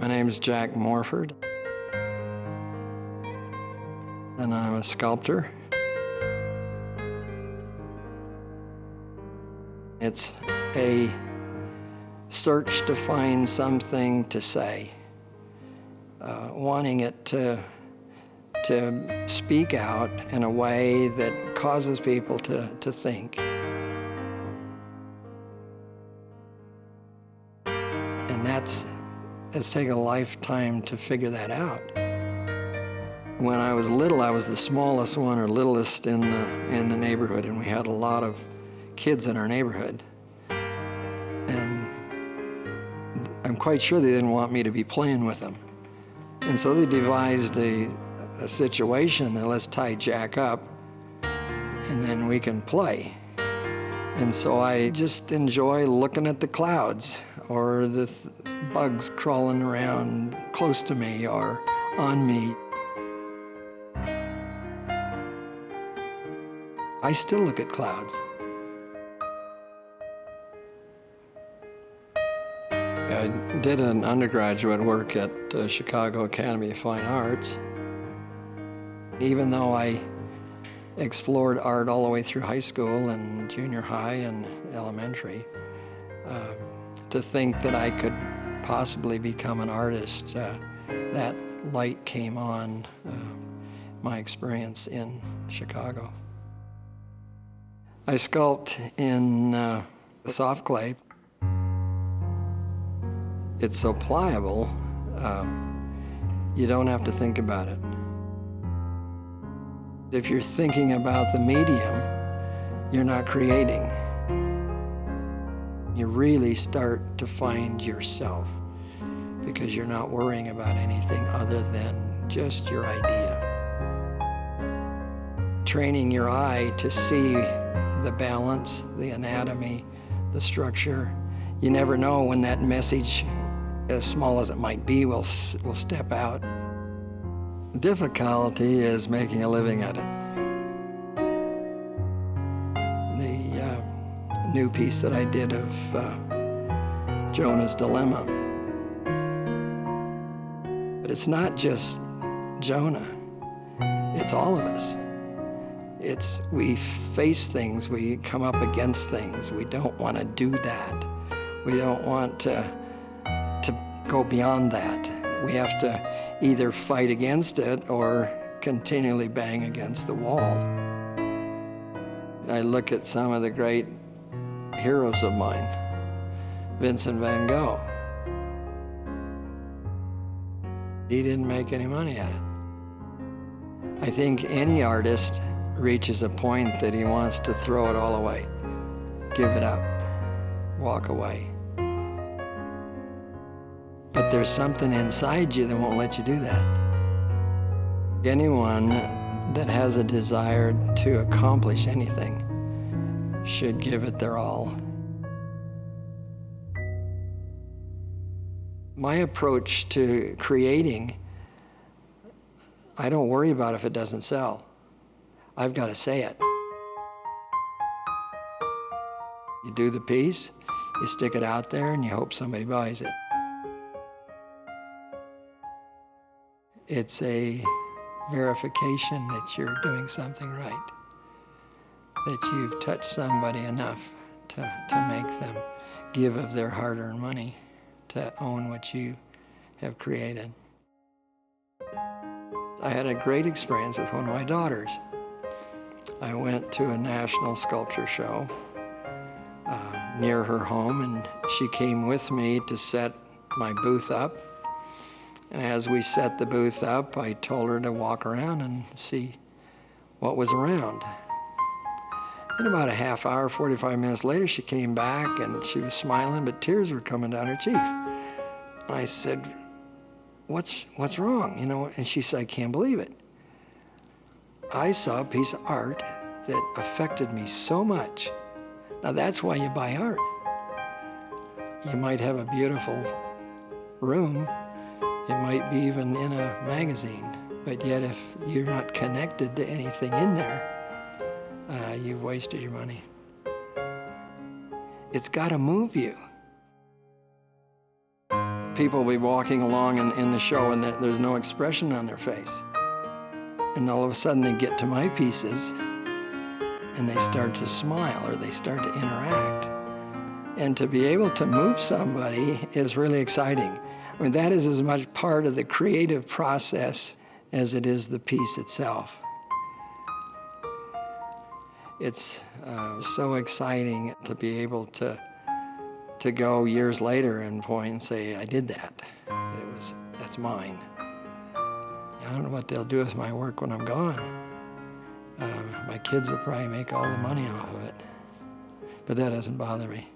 My name's Jack Morford, and I'm a sculptor. It's a search to find something to say, wanting it to speak out in a way that causes people to think. And it's taken a lifetime to figure that out. When I was little, I was the smallest one or littlest in the neighborhood, and we had a lot of kids in our neighborhood. And I'm quite sure they didn't want me to be playing with them. And so they devised a situation that let's tie Jack up and then we can play. And so I just enjoy looking at the clouds or the bugs crawling around close to me or on me. I still look at clouds. I did an undergraduate work at Chicago Academy of Fine Arts. Even though I explored art all the way through high school and junior high and elementary, to think that I could possibly become an artist, that light came on my experience in Chicago. I sculpt in soft clay. It's so pliable, you don't have to think about it. If you're thinking about the medium, you're not creating. You really start to find yourself because you're not worrying about anything other than just your idea. Training your eye to see the balance, the anatomy, the structure. You never know when that message, as small as it might be, will step out. The difficulty is making a living at it. The new piece that I did of Jonah's Dilemma. But it's not just Jonah, it's all of us. We face things, we come up against things. We don't want to do that. We don't want to go beyond that. We have to either fight against it or continually bang against the wall. I look at some of the great heroes of mine. Vincent van Gogh. He didn't make any money at it. I think any artist reaches a point that he wants to throw it all away, give it up, walk away. But there's something inside you that won't let you do that. Anyone that has a desire to accomplish anything should give it their all. My approach to creating, I don't worry about if it doesn't sell. I've got to say it. You do the piece, you stick it out there, and you hope somebody buys it. It's a verification that you're doing something right, that you've touched somebody enough to make them give of their hard-earned money to own what you have created. I had a great experience with one of my daughters. I went to a national sculpture show near her home, and she came with me to set my booth up. And as we set the booth up, I told her to walk around and see what was around. And about a half hour, 45 minutes later, she came back and she was smiling, but tears were coming down her cheeks. And I said, what's wrong? You know, and she said, I can't believe it. I saw a piece of art that affected me so much. Now that's why you buy art. You might have a beautiful room, it might be even in a magazine, but yet if you're not connected to anything in there, you've wasted your money. It's got to move you. people will be walking along in the show and there's no expression on their face. And all of a sudden they get to my pieces and they start to smile or they start to interact. And to be able to move somebody is really exciting. I mean, that is as much part of the creative process as it is the piece itself. It's so exciting to be able to go years later and point and say, I did that. That's mine. I don't know what they'll do with my work when I'm gone. My kids will probably make all the money off of it. But that doesn't bother me.